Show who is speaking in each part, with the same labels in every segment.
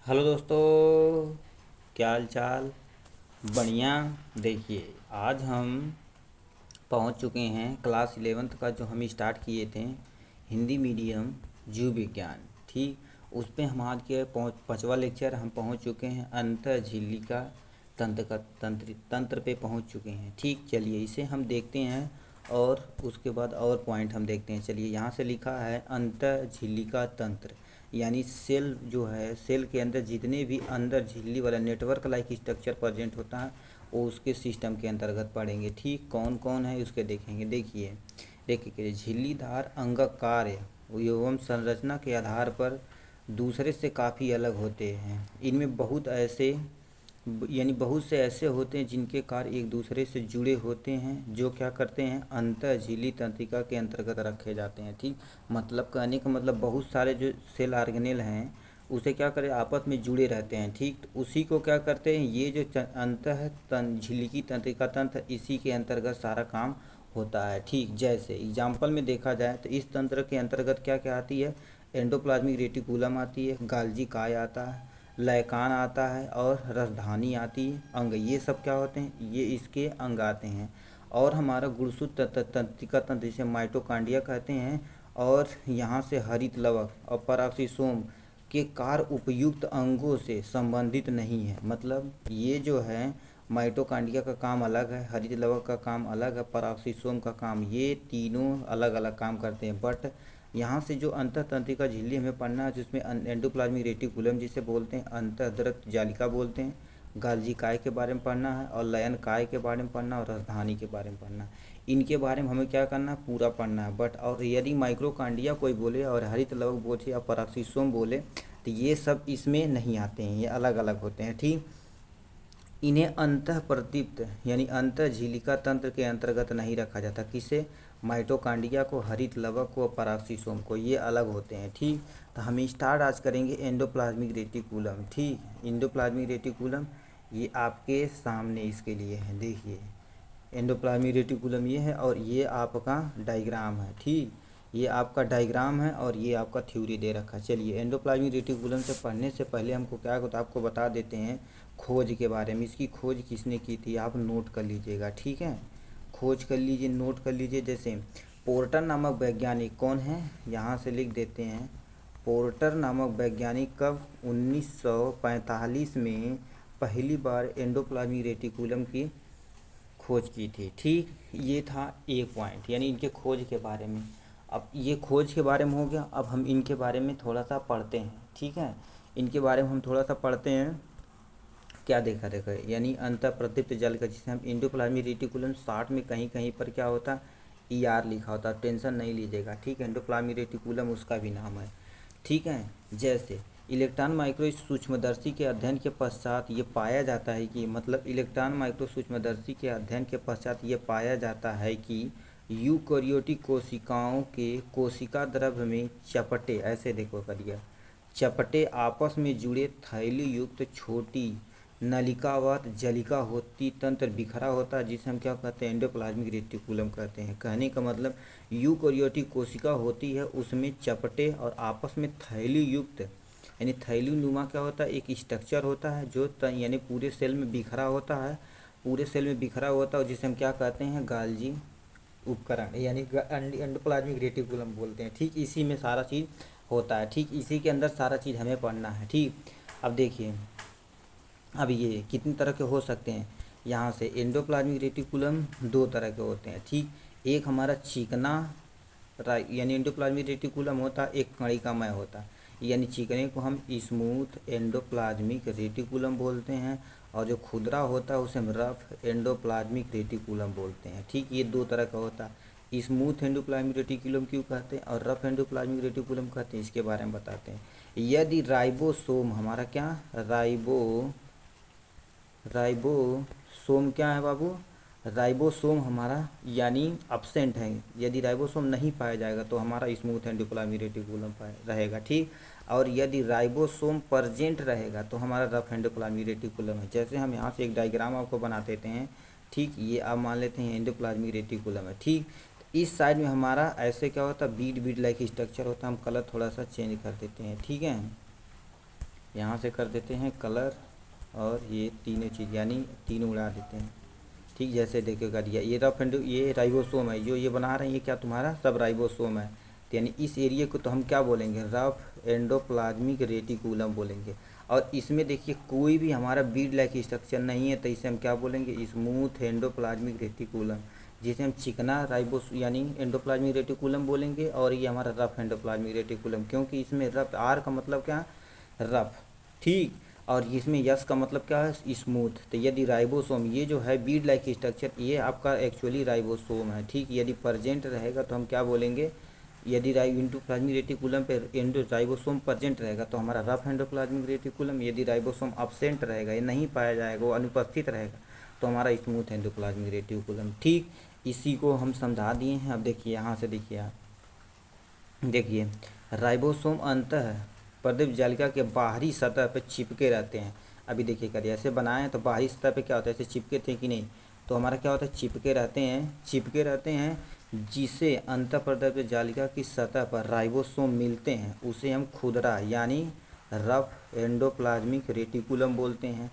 Speaker 1: Hello दोस्तों, क्या हाल चाल। बढ़िया। देखिए, आज हम पहुंच चुके हैं क्लास 11th का जो हम स्टार्ट किए थे, हिंदी मीडियम जीव विज्ञान। ठीक, उस पे हम आज के पाँचवा लेक्चर हम पहुंच चुके हैं। अंतर झिल्लिका तंत्र पे पहुंच चुके हैं। ठीक, चलिए इसे हम देखते हैं और उसके बाद और पॉइंट हम देखते हैं। चलिए, यहाँ से लिखा है अंतर झिल्लिका तंत्र, यानी सेल जो है, सेल के अंदर जितने भी अंदर झिल्ली वाला नेटवर्क लाइक स्ट्रक्चर प्रेजेंट होता है वो उसके सिस्टम के अंतर्गत पढ़ेंगे। ठीक, कौन कौन है उसके देखेंगे। देखिए झिल्लीदार अंगक कार्य एवं संरचना के आधार पर दूसरे से काफ़ी अलग होते हैं। इनमें बहुत से ऐसे होते हैं जिनके कार्य एक दूसरे से जुड़े होते हैं, जो क्या करते हैं, अंतः झिल्ली तंत्रिका के अंतर्गत रखे जाते हैं। ठीक, मतलब कहने का मतलब बहुत सारे जो सेल ऑर्गेनेल हैं उसे क्या करें, आपस में जुड़े रहते हैं। ठीक, तो उसी को क्या करते हैं, ये जो अंतः झिल्ली तंत्रिका तंत्र, इसी के अंतर्गत सारा काम होता है। ठीक, जैसे एग्जाम्पल में देखा जाए तो इस तंत्र के अंतर्गत क्या क्या आती है, एंडोप्लाज्मिक रेटिकुलम आती है, गाल्जी काय आता है, लयकान आता है और रसधानी आती है। अंग, ये सब क्या होते हैं, ये इसके अंग आते हैं। और हमारा गुणसूत्र तंत्रिका तंत्र, जिसे माइटोकांड्रिया कहते हैं। और यहाँ से हरित लवक और पराक्सीसोम के कार्य उपयुक्त अंगों से संबंधित नहीं है। मतलब ये जो है माइटोकांड्रिया का काम अलग है, हरित लवक का काम अलग है, पराक्सीसोम का काम, ये तीनों अलग अलग काम करते हैं। बट यहाँ से जो अंतःतंत्रिका झिल्ली हमें पढ़ना है, जिसमें एंडोप्लाज्मिक रेटिकुलम जिसे बोलते हैं, अंतःद्रक्त जालिका बोलते हैं, गाल्जी काय के बारे में पढ़ना है, और लयन काय के बारे में पढ़ना है, और रसधानी के बारे में पढ़ना है। इनके बारे में हमें क्या करना है, पूरा पढ़ना है। बट और यदि माइक्रोकांडिया कोई बोले और हरित लवक बोले या पराक्सीसोम बोले तो ये सब इसमें नहीं आते हैं, ये अलग अलग होते हैं। ठीक, इन्हें अंतः प्रदीप्त यानी अंतः झिल्लिका तंत्र के अंतर्गत नहीं रखा जाता। किसे, माइटोकांड्रिया को, हरित लवक को, पराक्सीसोम को, ये अलग होते हैं। ठीक, तो हम स्टार्ट आज करेंगे एंडोप्लाज्मिक रेटिकुलम। ठीक, एंडोप्लाज्मिक रेटिकुलम ये आपके सामने इसके लिए है। देखिए, एंडोप्लाज्मिक रेटिकुलम ये है और ये आपका डायग्राम है। ठीक, ये आपका डायग्राम है और ये आपका थ्योरी दे रखा है। चलिए, एंडोप्लाज्मिक रेटिकुलम से पढ़ने से पहले हमको क्या होता है, आपको बता देते हैं खोज के बारे में। इसकी खोज किसने की थी, आप नोट कर लीजिएगा। ठीक है, खोज कर लीजिए, नोट कर लीजिए। जैसे पोर्टर नामक वैज्ञानिक कौन है, यहाँ से लिख देते हैं। पोर्टर नामक वैज्ञानिक कब, 1945 में पहली बार एंडोप्लाज्मिक रेटिकुलम की खोज की थी। ठीक, ये था एक पॉइंट, यानी इनके खोज के बारे में। अब ये खोज के बारे में हो गया, अब हम इनके बारे में थोड़ा सा पढ़ते हैं। ठीक है, इनके बारे में हम थोड़ा सा पढ़ते हैं। क्या देखा यानी अंतः प्रदीप्त जल का, जिसे हम एंडोप्लाज्मिक रेटिकुलम, शॉर्ट में कहीं कहीं पर क्या होता, ER लिखा होता, टेंशन नहीं लीजिएगा। ठीक है, एंडोप्लाज्मिक रेटिकुलम उसका भी नाम है। ठीक है, जैसे इलेक्ट्रॉन माइक्रो सूक्ष्मदर्शी के अध्ययन के पश्चात ये पाया जाता है कि, मतलब इलेक्ट्रॉन माइक्रो सूक्ष्मदर्शी के अध्ययन के पश्चात ये पाया जाता है कि यूकैरियोटिक कोशिकाओं के कोशिका द्रव्य में चपटे, ऐसे देखो करिए, चपटे आपस में जुड़े थैली युक्त छोटी नलिकावत जलिका होती तंत्र बिखरा होता है, जिसे हम क्या कहते हैं, एंडोप्लाज्मिक रेटिकुलम कहते हैं। कहने का मतलब यूकैरियोटिक कोशिका होती है, उसमें चपटे और आपस में थैली युक्त यानी थैली नुमा क्या होता है, एक स्ट्रक्चर होता है जो यानी पूरे सेल में बिखरा होता है, पूरे सेल में बिखरा होता है, जिसे हम क्या कहते हैं, गाल्जी उपकरण यानी एंडोप्लाज्मिक रेटिकुलम बोलते हैं। ठीक, इसी में सारा चीज़ होता है। ठीक, इसी के अंदर सारा चीज़ हमें पढ़ना है। ठीक, अब देखिए, अब ये कितनी तरह के हो सकते हैं, यहाँ से एंडोप्लाज्मिक रेटिकुलम दो तरह के होते हैं। ठीक, एक हमारा चिकना यानी एंडोप्लाज्मिक रेटिकुलम होता है, एक कणिकामय होता है। यानी चिकने को हम स्मूथ एंडोप्लाज्मिक रेटिकुलम बोलते हैं, और जो खुदरा होता है उसे हम रफ एंडोप्लाज्मिक रेटिकुलम बोलते हैं। ठीक, ये दो तरह का होता है। स्मूथ एंडोप्लाज्मिक रेटिकुलम क्यों कहते हैं और रफ एंडोप्लाज्मिक रेटिकुलम कहते हैं, इसके बारे में बताते हैं। यदि राइबोसोम हमारा क्या, राइबोसोम क्या है बाबू, राइबोसोम हमारा यानी अब्सेंट है, यदि राइबोसोम नहीं पाया जाएगा तो हमारा स्मूथ एंडोप्लाज्मिक रेटिकुलम रहेगा। ठीक, और यदि राइबोसोम प्रेजेंट रहेगा तो हमारा रफ एंडोप्लाज्मिक रेटिकुलम है। जैसे हम यहाँ से एक डायग्राम आपको बना देते हैं। ठीक, ये आप मान लेते हैं एंडोप्लाज्मिक रेटिकुलम है। ठीक, इस साइड में हमारा ऐसे क्या होता है, बीड बीड लाइक स्ट्रक्चर होता है। हम कलर थोड़ा सा चेंज कर देते हैं। ठीक है, यहाँ से कर देते हैं कलर, और ये तीनों चीज़ यानी तीनों उड़ा देते हैं। ठीक, जैसे देखिएगा दिया ये रफ एंड ये राइबोसोम है, जो ये बना रहे हैं ये क्या तुम्हारा सब राइबोसोम है। तो यानी इस एरिया को तो हम क्या बोलेंगे, रफ एंडोप्लाज्मिक रेटिकुलम बोलेंगे। और इसमें देखिए कोई भी हमारा बीड लाइक स्ट्रक्चर नहीं है, तो इसे हम क्या बोलेंगे, स्मूथ एंडोप्लाज्मिक रेटिकुलम, जिसे हम चिकना राइबोस यानी एंडोप्लाज्मिक रेटिकुलम बोलेंगे। और ये हमारा रफ एंडोप्लाज्मिक रेटिकुलम, क्योंकि इसमें रफ आर का मतलब क्या, रफ। ठीक, और इसमें यस का मतलब क्या है, स्मूथ। तो यदि राइबोसोम ये जो है बीड लाइक स्ट्रक्चर, ये आपका एक्चुअली राइबोसोम है। ठीक, यदि प्रेजेंट रहेगा तो हम क्या बोलेंगे, यदि एंडोप्लाज्मिक रेटिकुलम पे राइबोसोम प्रेजेंट रहेगा तो हमारा रफ एंडोप्लाज्मिक रेटिकुलम। यदि राइबोसोम अब्सेंट रहेगा, ये नहीं पाया जाएगा, वो अनुपस्थित रहेगा, तो हमारा स्मूथ एंडोप्लाज्मिक रेटिकुलम। ठीक, इसी को हम समझा दिए हैं। अब देखिए यहाँ से देखिए आप देखिए राइबोसोम अंतः प्रदीप जालिका के बाहरी सतह पर चिपके रहते हैं। अभी देखिए करिए ऐसे बनाए तो बाहरी सतह पे क्या होता है, ऐसे चिपके थे कि नहीं, तो हमारा क्या होता है, चिपके रहते हैं, जिसे अंतः प्रदीप जालिका की सतह पर राइबोसोम मिलते हैं, उसे हम खुदरा यानी रफ एंडोप्लाज्मिक रेटिकुलम बोलते हैं।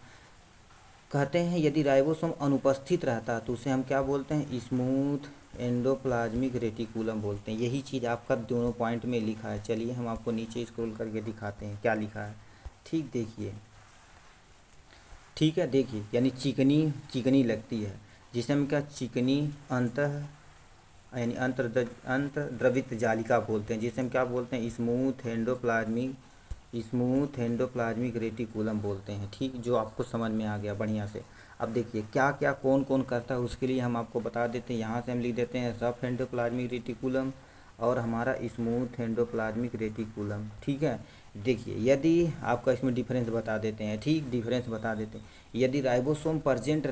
Speaker 1: कहते हैं यदि राइबोसोम अनुपस्थित रहता है तो उसे हम क्या बोलते हैं, स्मूथ एंडोप्लाज्मिक रेटिकुलम बोलते हैं। यही चीज़ आपका दोनों पॉइंट में लिखा है। चलिए हम आपको नीचे स्क्रॉल करके दिखाते हैं क्या लिखा है। ठीक, देखिए, ठीक है, देखिए यानी चिकनी चिकनी लगती है, जिसे हम क्या चिकनी अंतः यानी अंतर्द्रवित जालिका बोलते हैं, जिसे हम क्या बोलते हैं, स्मूथ एंडोप्लाज्मिक रेटिकुलम बोलते हैं। ठीक, जो आपको समझ में आ गया बढ़िया से। अब देखिए क्या क्या कौन कौन करता है, उसके लिए हम आपको बता देते हैं। यहाँ से हम लिख देते हैं रफ एंडोप्लाज्मिक रेटिकुलम और हमारा स्मूथ एंडोप्लाज्मिक रेटिकुलम। ठीक है, देखिए यदि आपका इसमें डिफरेंस बता देते हैं। ठीक, डिफरेंस बता देते हैं। यदि राइबोसोम प्रेजेंट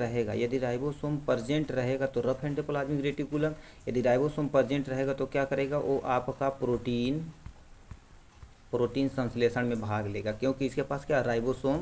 Speaker 1: रहेगा तो रफ एंडोप्लाज्मिक रेटिकुलम। यदि राइबोसोम प्रेजेंट रहेगा तो क्या करेगा, वो आपका प्रोटीन संश्लेषण में भाग लेगा, क्योंकि इसके पास क्या राइबोसोम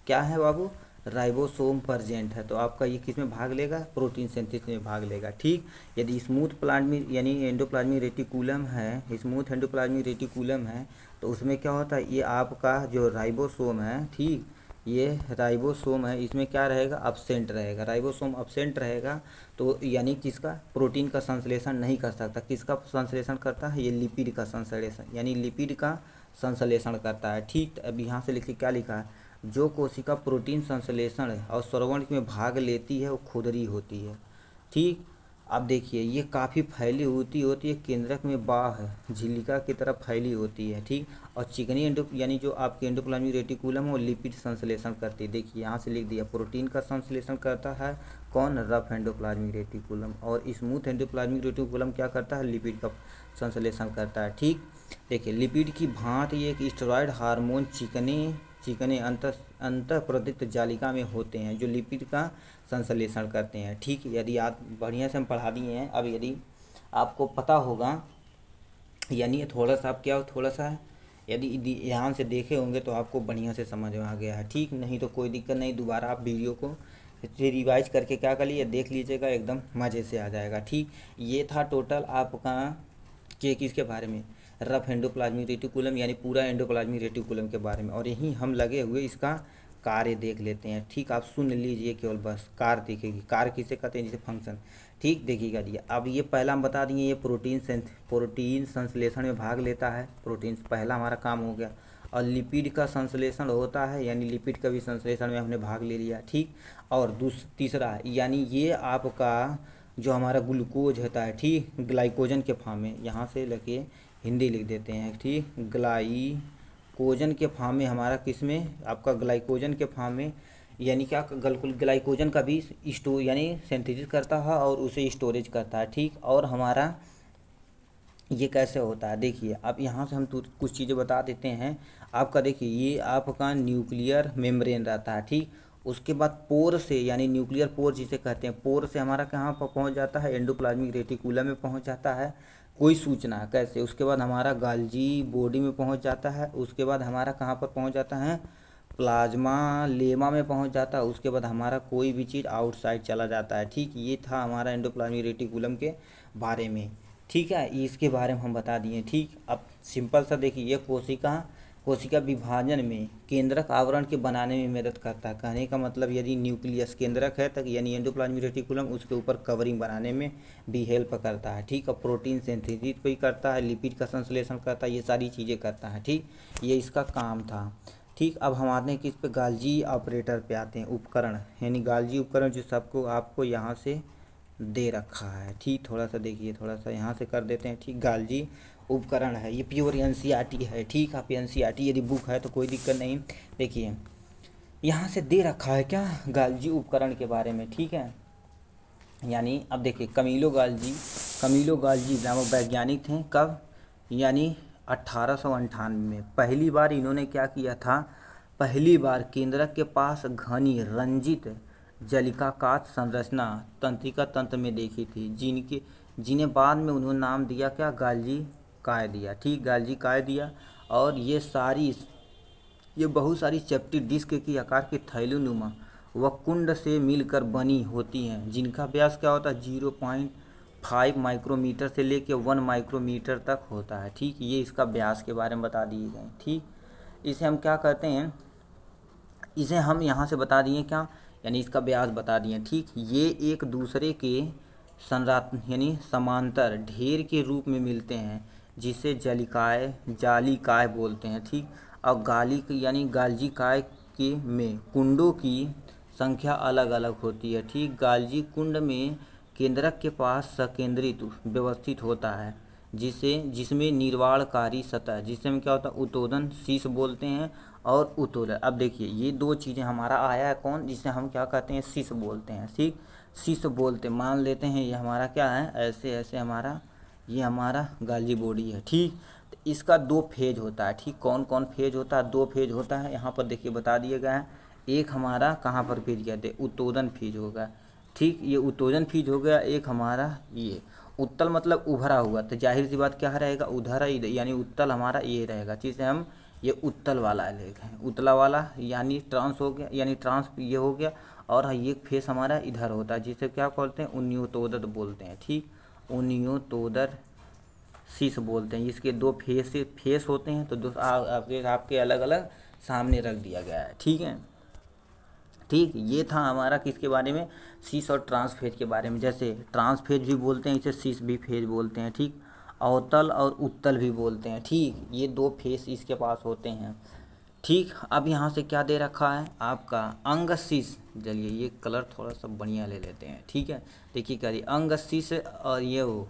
Speaker 1: क्या है बाबू, राइबोसोम प्रेजेंट है, तो आपका ये किस में भाग लेगा, प्रोटीन सिंथेसिस में भाग लेगा। ठीक, यदि स्मूथ प्लाज्मिक यानी एंडोप्लाज्मिक रेटिकुलम है, स्मूथ एंडोप्लाज्मिक रेटिकुलम है, तो उसमें क्या होता है, ये आपका जो राइबोसोम है, ठीक, ये राइबोसोम है, इसमें क्या रहेगा, अब्सेंट रहेगा। राइबोसोम अब्सेंट रहेगा तो यानी किसका, प्रोटीन का संश्लेषण नहीं कर सकता। किसका संश्लेषण करता है, ये लिपिड का संश्लेषण यानी लिपिड का संश्लेषण करता है। ठीक, अब यहाँ से लिखिए क्या लिखा है, जो कोशिका प्रोटीन संश्लेषण और स्रवण में भाग लेती है वो खुदरी होती है। ठीक, अब देखिए ये काफ़ी फैली होती है, केंद्रक में बाह्य झिल्लिका की तरफ फैली होती है। ठीक, और चिकनी यानी जो आपकी एंडोप्लाज्मिक रेटिकुलम है वो लिपिड संश्लेषण करती है। देखिए यहाँ से लिख दिया, प्रोटीन का संश्लेषण करता है कौन, रफ एंडोप्लाज्मिक रेटिकुलम, और स्मूथ एंडोप्लाज्मिक रेटिकुलम क्या करता है, लिपिड का संश्लेषण करता है। ठीक, देखिए लिपिड की भांति एक स्टेरॉयड हार्मोन चिकने अंतः प्रदत्त जालिका में होते हैं, जो लिपिड का संश्लेषण करते हैं। ठीक, यदि आप बढ़िया से हम पढ़ा दिए हैं। अब यदि आपको पता होगा यानी थोड़ा सा आप क्या थोड़ा सा यदि ध्यान से देखे होंगे तो आपको बढ़िया से समझ में आ गया है। ठीक, नहीं तो कोई दिक्कत नहीं, दोबारा आप वीडियो को रिवाइज करके क्या कर लीजिए, देख लीजिएगा, एकदम मज़े से आ जाएगा। ठीक, ये था टोटल आपका किसके बारे में, रफ एंडोप्लाज्मिक रेटिकुलम यानी पूरा एंडोप्लाज्मिक रेटिकुलम के बारे में। और यहीं हम लगे हुए इसका कार्य देख लेते हैं। ठीक, आप सुन लीजिए, केवल बस कार्य देखेगी, कार्य किसे कहते हैं, जैसे फंक्शन। ठीक, देखिएगा दिया। अब ये पहला हम बता दिए, ये प्रोटीन संश्लेषण में भाग लेता है, प्रोटीन पहला हमारा काम हो गया। और लिपिड का संश्लेषण होता है, यानी लिपिड का भी संश्लेषण में हमने भाग ले लिया। ठीक, और तीसरा यानी ये आपका जो हमारा ग्लूकोज होता है, ठीक, ग्लाइकोजन के फॉर्म में, यहाँ से लेके हिंदी लिख देते हैं। ठीक, ग्लाइकोजन के फॉर्म में हमारा किस में, आपका ग्लाइकोजन के फॉर्म में, यानी क्या ग्लाइकोजन का भी स्टोर यानी सिंथेसिस करता है और उसे स्टोरेज करता है। ठीक, और हमारा ये कैसे होता है, देखिए अब यहाँ से हम कुछ चीज़ें बता देते हैं। आपका देखिए ये आपका न्यूक्लियर मेम्ब्रेन रहता है। ठीक, उसके बाद पोर से यानी न्यूक्लियर पोर जिसे कहते हैं, पोर से हमारा कहाँ पर पहुँच जाता है, एंडोप्लाज्मिक रेटिकुलम में पहुँच जाता है कोई सूचना कैसे। उसके बाद हमारा गाल्जी बॉडी में पहुँच जाता है। उसके बाद हमारा कहाँ पर पहुँच जाता है, प्लाज्मा लेमा में पहुँच जाता है। उसके बाद हमारा कोई भी चीज़ आउटसाइड चला जाता है। ठीक, ये था हमारा एंडोप्लाज्मिक रेटिकुलम के बारे में। ठीक है, इसके बारे में हम बता दिए। ठीक, अब सिंपल सा देखिए, ये कोशिका कोशिका विभाजन में केंद्रक आवरण के बनाने में मदद करता है। कहने का मतलब यदि न्यूक्लियस केंद्रक है तक यानी एंडोप्लाज्मिक रेटिकुलम, उसके ऊपर कवरिंग बनाने में भी हेल्प करता है। ठीक, और प्रोटीन सिंथेसिस भी करता है, लिपिड का संश्लेषण करता है, ये सारी चीज़ें करता है। ठीक, ये इसका काम था। ठीक, अब हम आते हैं कि इस पे गाल्जी ऑपरेटर पे आते हैं, उपकरण यानी गाल्जी उपकरण जो सबको आपको यहाँ से दे रखा है। ठीक, थोड़ा सा देखिए, थोड़ा सा यहाँ से कर देते हैं। ठीक, गाल्जी उपकरण है, ये प्योर एनसीईआरटी है। ठीक, आप एनसीईआरटी यदि बुक है तो कोई दिक्कत नहीं। देखिए यहाँ से दे रखा है क्या, गाल्जी उपकरण के बारे में। ठीक है, यानी अब देखिए कमीलो गाल्जी नामक वैज्ञानिक थे। कब, यानी 1898 में पहली बार इन्होंने क्या किया था, पहली बार केंद्रक के पास घनी रंजित जलिकाकार संरचना तंत्रिका तंत्र में देखी थी, जिन्हें बाद में उन्होंने नाम दिया क्या, गाल्जी काय दिया। ठीक, गाल्जी काय दिया। और ये बहुत सारी चपटी डिस्क की आकार की थैलीनुमा व कुंड से मिलकर बनी होती हैं, जिनका व्यास क्या होता है 0.5 माइक्रोमीटर से लेकर 1 माइक्रोमीटर तक होता है। ठीक, ये इसका व्यास के बारे में बता दिए गए। ठीक, इसे हम क्या करते हैं, इसे हम यहाँ से बता दिए क्या, यानी इसका व्यास बता दिए। ठीक, ये एक दूसरे के यानी समांतर ढेर के रूप में मिलते हैं, जिसे जालिकाय बोलते हैं। ठीक, और गाल्जी काय के में कुंडों की संख्या अलग अलग होती है। ठीक, गाल्जी कुंड में केंद्रक के पास सकेंद्रित व्यवस्थित होता है, जिसमें निर्वाणकारी सतह, जिससे हम क्या होता है उत्तोलन शीश बोलते हैं और उत्तोलन। अब देखिए ये दो चीज़ें हमारा आया है कौन, जिसे हम क्या कहते हैं शीश बोलते हैं। ठीक, शीश बोलते, मान लेते हैं ये हमारा क्या है, ऐसे ऐसे हमारा ये हमारा गाल्जी बॉडी है। ठीक, तो इसका 2 फेज होता है। ठीक, कौन कौन फेज होता है, 2 फेज होता है। यहाँ पर देखिए बता दिया गया है। एक हमारा कहाँ पर फेज कहते हैं, उत्तोलन फेज होगा। ठीक, ये उत्तोलन फेज हो गया। एक हमारा ये उत्तल मतलब उभरा हुआ, तो जाहिर सी बात क्या रहेगा, उधर यानी उत्तल हमारा ये रहेगा, जिसे हम ये उत्तल वाला लेखें, उत्तला वाला यानी ट्रांस हो गया, यानी ट्रांस ये हो गया। और ये फेस हमारा इधर होता है, जिसे क्या बोलते हैं उन्योतोदर बोलते हैं। ठीक, उन्योतोदर शीश बोलते हैं। इसके 2 फेस होते हैं, तो आपके अलग अलग सामने रख दिया गया है। ठीक है, ठीक, ये था हमारा किसके बारे में, शीश और ट्रांसफेज के बारे में। जैसे ट्रांसफेज भी बोलते हैं, इसे शीश भी फेज बोलते हैं। ठीक, अवतल और उत्तल भी बोलते हैं। ठीक, ये 2 फेस इसके पास होते हैं। ठीक, अब यहाँ से क्या दे रखा है आपका अंग शीश। चलिए ये कलर थोड़ा सा बढ़िया ले लेते हैं। ठीक है, देखिए करिए अंग शीश और ये वो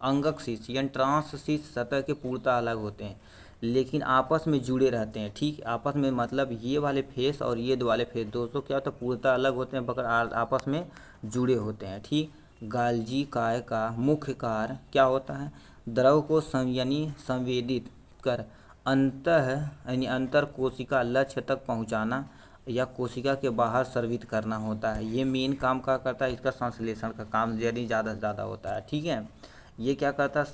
Speaker 1: अंगक शीश यानी ट्रांस शीश सतह के पूर्णतः अलग होते हैं, लेकिन आपस में जुड़े रहते हैं। ठीक, आपस में मतलब ये वाले फेस और ये वाले फेस दोस्तों क्या होता है पूर्णतः अलग होते हैं, मगर आपस में जुड़े होते हैं। ठीक, गाल्जी काय का मुख्य कार्य क्या होता है, द्रव को यानी संवेदित कर अंतर कोशिका लक्ष्य तक पहुंचाना या कोशिका के बाहर स्रावित करना होता है। ये मेन काम क्या करता है, इसका संश्लेषण का काम यानी ज़्यादा से ज़्यादा होता है। ठीक है, ये क्या करता है,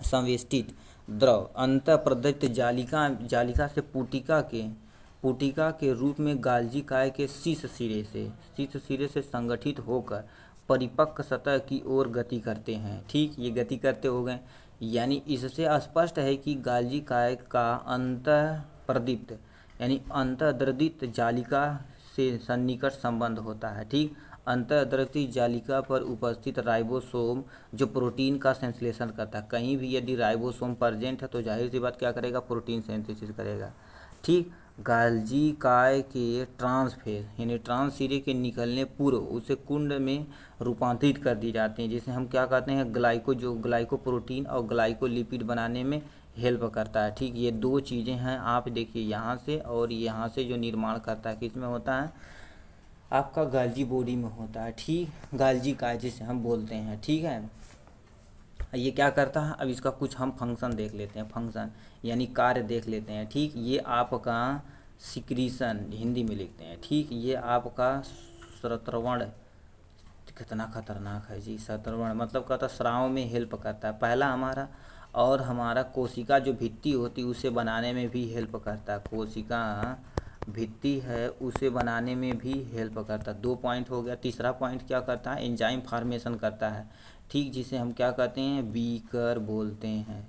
Speaker 1: संवेष्टित द्रव अंतः प्रदत्त जालिका से पुटिका के रूप में गाल्जी काय के शीर्ष सिरे से संगठित होकर परिपक्व सतह की ओर गति करते हैं। ठीक, ये गति करते हो गए, यानी इससे स्पष्ट है कि गाल्जी काय का अंतःप्रदीप्त यानी अंतर्द्रदित जालिका से सन्निकट संबंध होता है। ठीक, अंतर्द्रदित जालिका पर उपस्थित राइबोसोम जो प्रोटीन का संश्लेषण करता है, कहीं भी यदि राइबोसोम प्रेजेंट है तो जाहिर सी बात क्या करेगा, प्रोटीन सिंथेसिस करेगा। ठीक, गाल्जी काय के ट्रांसफेज यानी ट्रांस सिरे के निकलने पूर्व उसे कुंड में रूपांतरित कर दी जाती हैं, जिसे हम क्या कहते हैं ग्लाइकोप्रोटीन और ग्लाइकोलिपिड बनाने में हेल्प करता है। ठीक, ये 2 चीज़ें हैं। आप देखिए यहाँ से और यहाँ से जो निर्माण करता है किस में होता है, आपका गाल्जी बॉडी में होता है। ठीक, गाल्जी काय जिसे हम बोलते हैं। ठीक है, ये क्या करता है, अब इसका कुछ हम फंक्शन देख लेते हैं, फंक्शन यानी कार्य देख लेते हैं। ठीक, ये आपका सिक्रीशन हिंदी में लिखते हैं। ठीक, ये आपका श्रवण, कितना खतरनाक है जी, श्रवण मतलब कहता स्राव में हेल्प करता है पहला हमारा, और हमारा कोशिका जो भित्ति होती है उसे बनाने में भी हेल्प करता है, कोशिका भित्ति है उसे बनाने में भी हेल्प करता है। 2 पॉइंट हो गया। तीसरा पॉइंट क्या करता है, एंजाइम फार्मेशन करता है। ठीक, जिसे हम क्या कहते हैं बीकर बोलते हैं,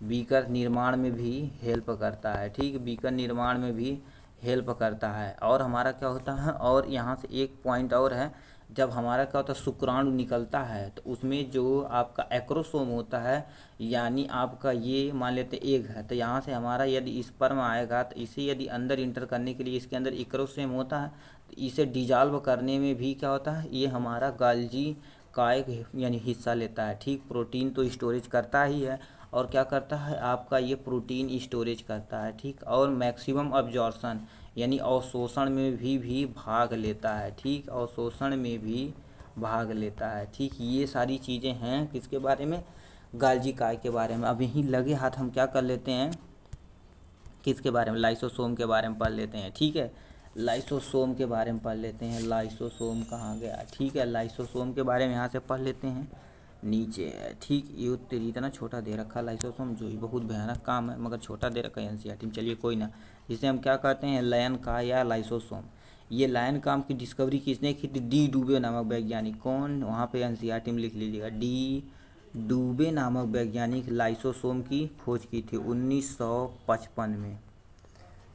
Speaker 1: बीकर निर्माण में भी हेल्प करता है, ठीक, बीकर निर्माण में भी हेल्प करता है। और हमारा क्या होता है, और यहाँ से एक पॉइंट और है, जब हमारा क्या होता है शुक्राणु निकलता है तो उसमें जो आपका एक्रोसोम होता है, यानी आपका ये मान लेते एग है, तो यहाँ से हमारा यदि स्पर्म आएगा तो इसे यदि अंदर इंटर करने के लिए इसके अंदर एक्रोसोम होता है, तो इसे डिजॉल्व करने में भी क्या होता है, ये हमारा गाल्जी का एक यानी हिस्सा लेता है, ठीक। प्रोटीन तो स्टोरेज करता ही है, और क्या करता है आपका ये प्रोटीन स्टोरेज करता है, ठीक। और मैक्सिमम अब्जॉर्प्शन यानी अवशोषण में भी भाग लेता है, ठीक, अवशोषण में भी भाग लेता है, ठीक। ये सारी चीज़ें हैं किसके बारे में, गाल्जी काय के बारे में। अब यहीं लगे हाथ हम क्या कर लेते हैं, किसके बारे में, लाइसोसोम के बारे में पढ़ लेते हैं, ठीक है। लाइसोसोम के बारे में पढ़ लेते हैं, लाइसोसोम कहाँ गया, ठीक है। लाइसोसोम के बारे में यहाँ से पढ़ लेते हैं, नीचे है, ठीक। ये इतना छोटा दे रखा लाइसोसोम, जो ही बहुत भयानक काम है, मगर छोटा दे रखा है एनसीईआरटी में, चलिए कोई ना। जिसे हम क्या कहते हैं, लायन का या लाइसोसोम। ये लायन काम की डिस्कवरी किसने की थी, डी डुबे नामक वैज्ञानिक। कौन, वहाँ पे एनसीईआरटी में लिख लीजिएगा, डी डुबे नामक वैज्ञानिक लाइसोसोम की खोज की थी 1955 में,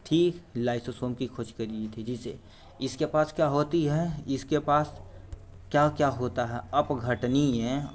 Speaker 1: ठीक। लाइसोसोम की खोज करी थी, जिसे इसके पास क्या होती है, इसके पास क्या क्या होता है, अपघटनीय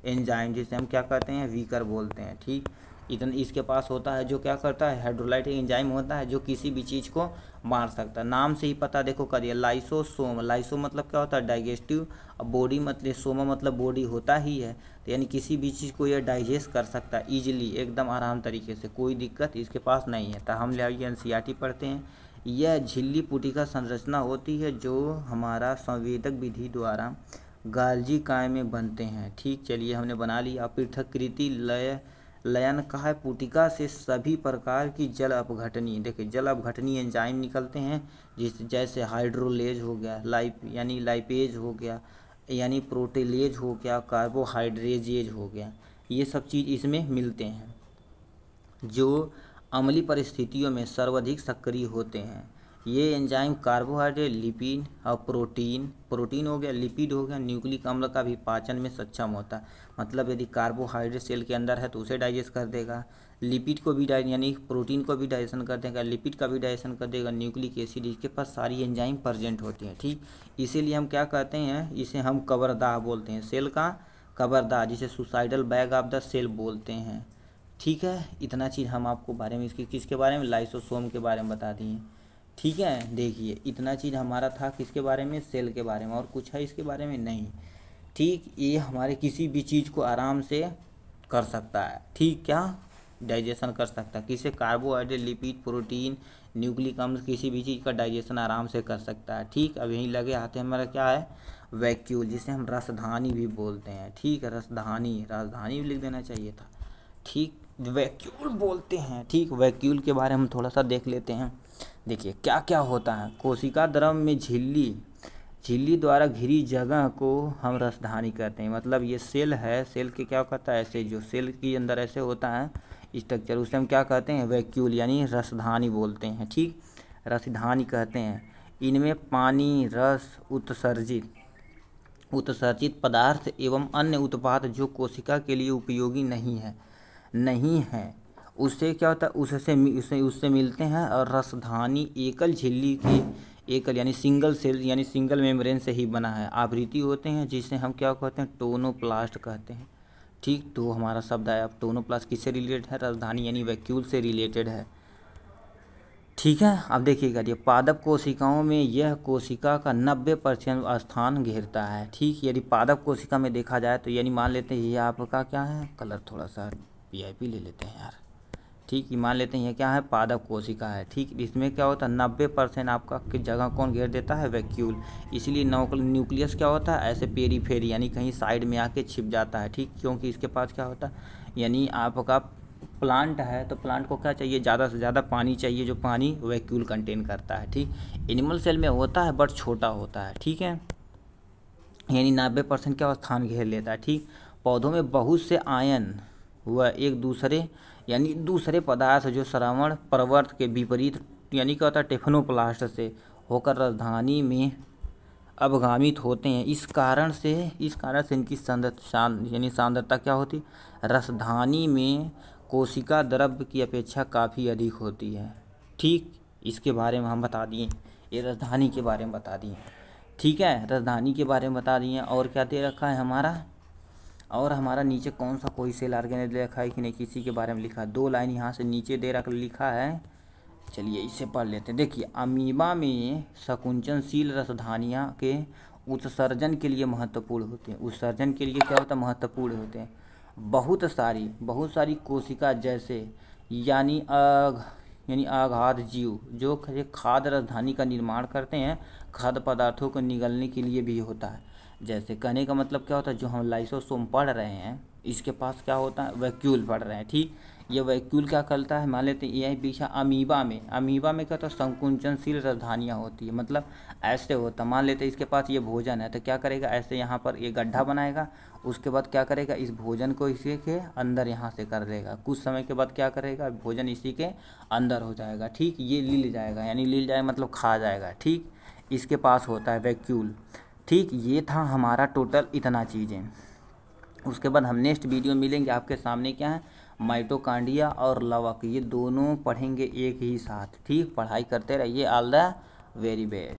Speaker 1: एंजाइम, जिसे हम क्या कहते हैं, वीकर बोलते हैं, ठीक। इतना इसके पास होता है, जो क्या करता है, हाइड्रोलाइटिक एंजाइम होता है, जो किसी भी चीज़ को मार सकता है। नाम से ही पता देखो करिए, लाइसोसोम, लाइसो मतलब क्या होता है, डाइजेस्टिव, अब बॉडी मतलब सोमा मतलब बॉडी होता ही है, तो यानी किसी भी चीज़ को यह डाइजेस्ट कर सकता है ईजिली, एकदम आराम तरीके से, कोई दिक्कत इसके पास नहीं है। तो हम ले एनसीईआरटी पढ़ते हैं। यह झिल्ली पुटिका संरचना होती है जो हमारा संवेदक विधि द्वारा गाल्जी काय में बनते हैं, ठीक। चलिए हमने बना लिया। पृथक्कृति लयन का है, पुटिका से सभी प्रकार की जल अपघटनी, देखिए जल अपघटनी एंजाइम निकलते हैं, जैसे हाइड्रोलेज हो गया, यानी लाइपेज हो गया, यानी प्रोटीलेज हो गया, कार्बोहाइड्रेजेज हो गया, ये सब चीज़ इसमें मिलते हैं, जो अम्लीय परिस्थितियों में सर्वाधिक सक्रिय होते हैं। ये एंजाइम कार्बोहाइड्रेट, लिपिड और प्रोटीन हो गया, लिपिड हो गया, न्यूक्लिक अम्ल का भी पाचन में सक्षम होता है। मतलब यदि कार्बोहाइड्रेट सेल के अंदर है तो उसे डाइजेस्ट कर देगा, लिपिड को भी यानी प्रोटीन को भी डाइजेशन कर देगा, लिपिड का भी डाइजेशन कर देगा, न्यूक्लिक एसिड, इसके पास सारी एंजाइम प्रेजेंट होती हैं, ठीक। इसीलिए हम क्या कहते हैं, इसे हम कबरदाह बोलते हैं, सेल का कबरदाह, जिसे suicidal bag of the cell बोलते हैं, ठीक है। इतना चीज़ हम आपको बारे में इसकी किसके बारे में, लाइसोसोम के बारे में बता दिए, ठीक है। देखिए इतना चीज़ हमारा था किसके बारे में, सेल के बारे में, और कुछ है इसके बारे में नहीं, ठीक। ये हमारे किसी भी चीज़ को आराम से कर सकता है, ठीक, क्या डाइजेशन कर सकता है, किसे, कार्बोहाइड्रेट, लिपिड, प्रोटीन, न्यूक्लिक अम्ल, किसी भी चीज़ का डाइजेशन आराम से कर सकता है, ठीक। अब यहीं लगे आते हैं हमारा क्या है, वैक्यूल, जिसे हम रसधानी भी बोलते हैं, ठीक है। राजधानी भी लिख देना चाहिए था, ठीक। वैक्यूल बोलते हैं, ठीक। वैक्यूल के बारे में हम थोड़ा सा देख लेते हैं। देखिए क्या क्या होता है, कोशिका द्रव में झिल्ली द्वारा घिरी जगह को हम रसधानी कहते हैं। मतलब ये सेल है, सेल के क्या कहता है, ऐसे जो सेल के अंदर ऐसे होता है स्ट्रक्चर, उसे हम क्या कहते हैं, वैक्यूल यानी रसधानी बोलते हैं, ठीक। रसधानी कहते हैं। इनमें पानी, रस, उत्सर्जित पदार्थ एवं अन्य उत्पाद जो कोशिका के लिए उपयोगी नहीं है उससे क्या होता है, उससे मिलते हैं। और रसधानी एकल झिल्ली के एकल यानी सिंगल सेल यानी सिंगल मेम्ब्रेन से ही बना है, आवृत्ति होते हैं, जिसे हम क्या कहते हैं, टोनोप्लास्ट कहते हैं, ठीक। तो हमारा शब्द है, अब टोनोप्लास्ट किससे रिलेटेड है, राजधानी यानी वैक्यूल से रिलेटेड है, ठीक है। अब देखिएगा, ये पादप कोशिकाओं में यह कोशिका का 90% स्थान घेरता है, ठीक। यदि पादप कोशिका में देखा जाए तो यानी मान लेते हैं ये आपका क्या है, कलर थोड़ा सा वीआईपी ले लेते हैं यार, ठीक। ये मान लेते हैं ये क्या है, पादप कोशिका है, ठीक। इसमें क्या होता है, 90% आपका किस जगह कौन घेर देता है, वैक्यूल। इसलिए न्यूक्लियस क्या होता है, ऐसे पेरीफेरी यानी कहीं साइड में आके छिप जाता है, ठीक। क्योंकि इसके पास क्या होता है, यानी आपका प्लांट है तो प्लांट को क्या चाहिए, ज़्यादा से ज़्यादा पानी चाहिए, जो पानी वैक्यूल कंटेन करता है, ठीक। एनिमल सेल में होता है बट छोटा होता है, ठीक है। यानी 90% क्या स्थान घेर लेता है, ठीक। पौधों में बहुत से आयन वह एक दूसरे यानी दूसरे पदार्थ जो श्रवण प्रवर्त के विपरीत यानी क्या होता है, टेफनोप्लास्ट से होकर राजधानी में अवगामित होते हैं। इस कारण से इनकी सांद्रता क्या होती, रसधानी में कोशिका द्रव्य की अपेक्षा काफ़ी अधिक होती है। ठीक, इसके बारे में हम बता दिए, ये रसधानी के बारे में बता दिए। ठीक है, रसधानी के बारे में बता दिए। और क्या दे रखा है हमारा, और हमारा नीचे कौन सा कोई सेल ऑर्गेनेल दे रखा है कि नहीं, किसी के बारे में लिखा है। 2 लाइन यहाँ से नीचे लिखा है, चलिए इसे पढ़ लेते हैं। देखिए, अमीबा में संकुचनशील रसधानियाँ के उत्सर्जन के लिए महत्वपूर्ण होते हैं। उत्सर्जन के लिए क्या होता है, महत्वपूर्ण होते हैं। बहुत सारी कोशिका जैसे यानी आघात जीव जो खाद्य रसधानी का निर्माण करते हैं, खाद्य पदार्थों को निगलने के लिए भी होता है। जैसे कहने का मतलब क्या होता है, जो हम लाइसोसोम पढ़ रहे हैं इसके पास क्या होता है, वैक्यूल पढ़ रहे हैं। ठीक, ये वैक्यूल क्या करता है, मान लेते हैं यही पीछा अमीबा में क्या होता है, संकुचनशील रसधानियाँ होती है। मतलब ऐसे होता, मान लेते हैं इसके पास ये भोजन है तो क्या करेगा, ऐसे यहाँ पर ये गड्ढा बनाएगा, उसके बाद क्या करेगा, इस भोजन को इसी के अंदर यहाँ से कर देगा। कुछ समय के बाद क्या करेगा, भोजन इसी के अंदर हो जाएगा। ठीक, ये लील जाएगा, यानी लील जाएगा मतलब खा जाएगा। ठीक, इसके पास होता है वैक्यूल। ठीक, ये था हमारा टोटल इतना चीज़ें। उसके बाद हम नेक्स्ट वीडियो मिलेंगे, आपके सामने क्या है, माइटोकॉन्ड्रिया और लवक, ये दोनों पढ़ेंगे एक ही साथ। ठीक, पढ़ाई करते रहिए। All the very best.